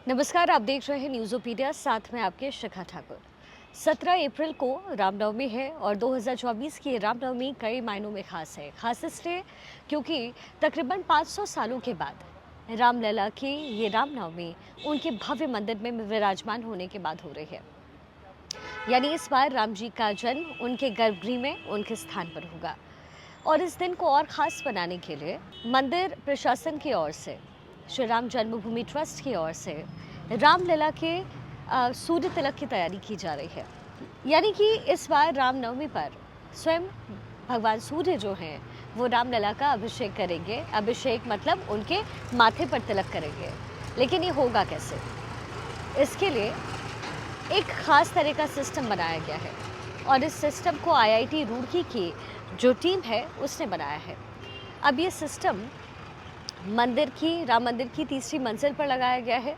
नमस्कार, आप देख रहे हैं न्यूज़ोपीडिया, साथ में आपके शिखा ठाकुर। 17 अप्रैल को रामनवमी है और 2024 की रामनवमी कई मायनों में खास है। खास इसलिए क्योंकि तकरीबन 500 सालों के बाद रामलला की ये रामनवमी उनके भव्य मंदिर में विराजमान होने के बाद हो रही है। यानी इस बार राम जी का जन्म उनके गर्भगृह में उनके स्थान पर होगा। और इस दिन को और ख़ास बनाने के लिए मंदिर प्रशासन की ओर से, श्री राम जन्मभूमि ट्रस्ट की ओर से रामलला के सूर्य तिलक की तैयारी की जा रही है। यानी कि इस बार रामनवमी पर स्वयं भगवान सूर्य जो हैं वो रामलला का अभिषेक करेंगे। अभिषेक मतलब उनके माथे पर तिलक करेंगे। लेकिन ये होगा कैसे? इसके लिए एक ख़ास तरह का सिस्टम बनाया गया है और इस सिस्टम को आईआईटी रुड़की की जो टीम है उसने बनाया है। अब ये सिस्टम राम मंदिर की तीसरी मंजिल पर लगाया गया है।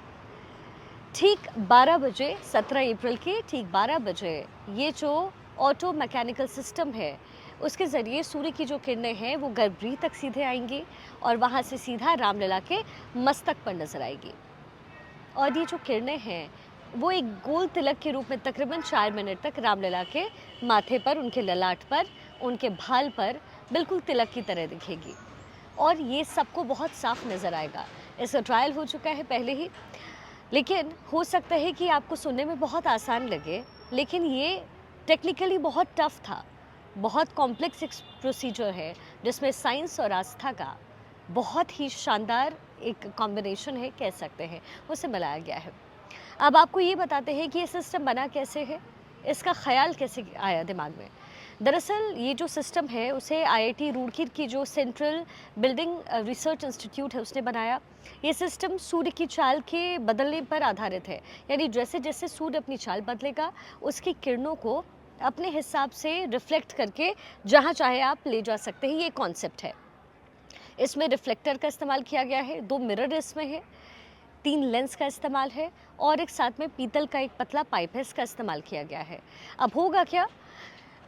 ठीक 12 बजे 17 अप्रैल के ठीक 12 बजे ये जो ऑटो मैकेनिकल सिस्टम है उसके ज़रिए सूर्य की जो किरणें हैं वो गर्भगृह तक सीधे आएंगी और वहाँ से सीधा रामलला के मस्तक पर नजर आएगी। और ये जो किरणें हैं वो एक गोल तिलक के रूप में तकरीबन 4 मिनट तक रामलला के माथे पर, उनके ललाट पर, उनके भाल पर बिल्कुल तिलक की तरह दिखेगी और ये सबको बहुत साफ नज़र आएगा। इसका ट्रायल हो चुका है पहले ही, लेकिन हो सकता है कि आपको सुनने में बहुत आसान लगे, लेकिन ये टेक्निकली बहुत टफ था। बहुत कॉम्प्लेक्स एक प्रोसीजर है जिसमें साइंस और आस्था का बहुत ही शानदार एक कॉम्बिनेशन है, कह सकते हैं, उसे मिलाया गया है। अब आपको ये बताते हैं कि ये सिस्टम बना कैसे है, इसका ख्याल कैसे आया दिमाग में। दरअसल ये जो सिस्टम है उसे आईआईटी रुड़की की जो सेंट्रल बिल्डिंग रिसर्च इंस्टीट्यूट है उसने बनाया। ये सिस्टम सूर्य की चाल के बदलने पर आधारित है। यानी जैसे जैसे सूर्य अपनी चाल बदलेगा उसकी किरणों को अपने हिसाब से रिफ्लेक्ट करके जहाँ चाहे आप ले जा सकते हैं। ये कॉन्सेप्ट है। इसमें रिफ्लेक्टर का इस्तेमाल किया गया है, 2 मिरर इसमें है, 3 लेंस का इस्तेमाल है और एक साथ में पीतल का एक पतला पाइप है, इसका इस्तेमाल किया गया है। अब होगा क्या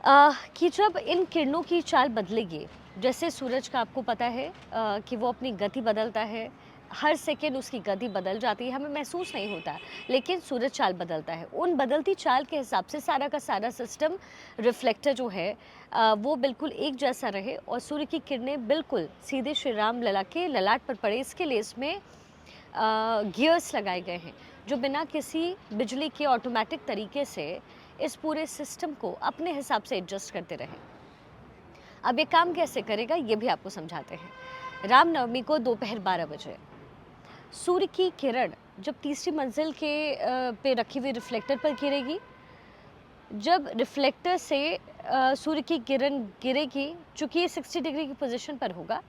कि जब इन किरणों की चाल बदलेगी, जैसे सूरज का आपको पता है कि वो अपनी गति बदलता है, हर सेकेंड उसकी गति बदल जाती है, हमें महसूस नहीं होता, लेकिन सूरज चाल बदलता है। उन बदलती चाल के हिसाब से सारा का सारा सिस्टम, रिफ्लेक्टर जो है वो बिल्कुल एक जैसा रहे और सूर्य की किरणें बिल्कुल सीधे श्री राम लला के ललाट पर पड़े। इसके लिए इसमें गियर्स लगाए गए हैं जो बिना किसी बिजली के ऑटोमेटिक तरीके से इस पूरे सिस्टम को अपने हिसाब से एडजस्ट करते रहे। अब ये काम कैसे करेगा ये भी आपको समझाते हैं। रामनवमी को दोपहर 12 बजे सूर्य की किरण जब तीसरी मंजिल के पे रखी हुई रिफ्लेक्टर पर गिरेगी, जब रिफ्लेक्टर से सूर्य की किरण गिरेगी, चूँकि ये 60 डिग्री की पोजीशन पर होगा,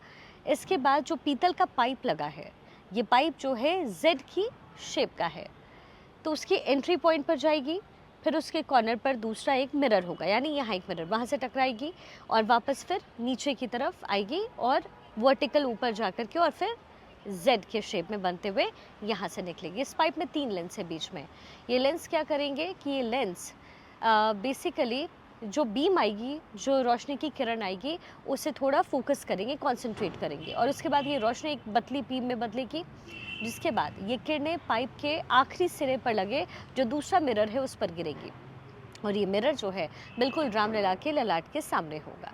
इसके बाद जो पीतल का पाइप लगा है, ये पाइप जो है जेड की शेप का है, तो उसकी एंट्री पॉइंट पर जाएगी, फिर उसके कॉर्नर पर दूसरा एक मिरर होगा, यानी यहाँ एक मिरर, वहाँ से टकराएगी और वापस फिर नीचे की तरफ आएगी और वर्टिकल ऊपर जा कर के और फिर जेड के शेप में बनते हुए यहाँ से निकलेगी। इस पाइप में 3 लेंस है बीच में। ये लेंस क्या करेंगे कि ये लेंस बेसिकली जो बीम आएगी, जो रोशनी की किरण आएगी, उसे थोड़ा फोकस करेंगे, कंसंट्रेट करेंगे और उसके बाद ये रोशनी एक पतली बीम में बदलेगी, जिसके बाद ये किरणें पाइप के आखिरी सिरे पर लगे जो दूसरा मिरर है उस पर गिरेगी और ये मिरर जो है बिल्कुल रामलला के ललाट के सामने होगा।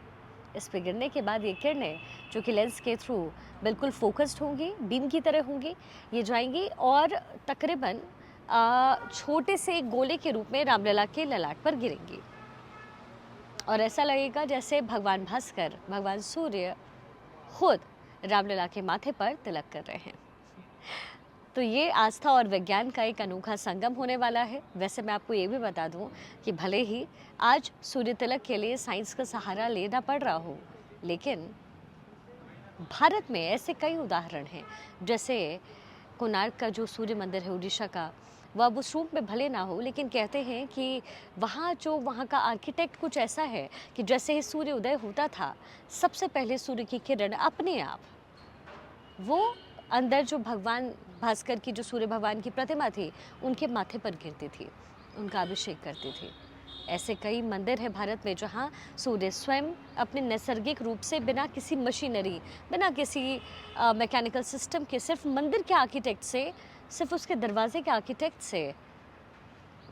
इस पर गिरने के बाद ये किरणें जो कि लेंस के थ्रू बिल्कुल फोकस्ड होंगी, बीम की तरह होंगी, ये जाएंगी और तकरीबन छोटे से एक गोले के रूप में रामलला के ललाट पर गिरेंगी और ऐसा लगेगा जैसे भगवान भास्कर, भगवान सूर्य खुद रामलला के माथे पर तिलक कर रहे हैं। तो ये आस्था और विज्ञान का एक अनोखा संगम होने वाला है। वैसे मैं आपको ये भी बता दूं कि भले ही आज सूर्य तिलक के लिए साइंस का सहारा लेना पड़ रहा हो, लेकिन भारत में ऐसे कई उदाहरण हैं। जैसे कोणार्क का जो सूर्य मंदिर है उड़ीसा का, वह अब उस रूप में भले ना हो, लेकिन कहते हैं कि वहाँ का आर्किटेक्ट कुछ ऐसा है कि जैसे ही सूर्य उदय होता था, सबसे पहले सूर्य की किरण अपने आप वो अंदर जो भगवान भास्कर की, जो सूर्य भगवान की प्रतिमा थी, उनके माथे पर गिरती थी, उनका अभिषेक करती थी। ऐसे कई मंदिर हैं भारत में जहाँ सूर्य स्वयं अपने नैसर्गिक रूप से, बिना किसी मशीनरी, बिना किसी मैकेनिकल सिस्टम के, सिर्फ मंदिर के आर्किटेक्ट से सिर्फ उसके दरवाजे के आर्किटेक्ट से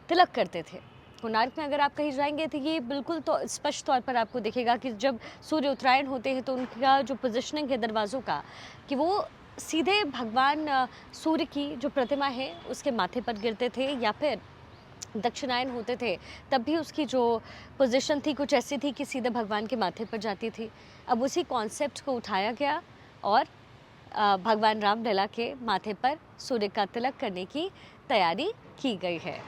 तिलक करते थे। कोणार्क में अगर आप कहीं जाएंगे तो ये बिल्कुल तो स्पष्ट तौर पर आपको दिखेगा कि जब सूर्य उत्तरायण होते हैं तो उनका जो पोजिशनिंग है दरवाज़ों का, कि वो सीधे भगवान सूर्य की जो प्रतिमा है उसके माथे पर गिरते थे, या फिर दक्षिणायन होते थे तब भी उसकी जो पोजीशन थी कुछ ऐसी थी कि सीधे भगवान के माथे पर जाती थी। अब उसी कॉन्सेप्ट को उठाया गया और भगवान रामलला के माथे पर सूर्य का तिलक करने की तैयारी की गई है।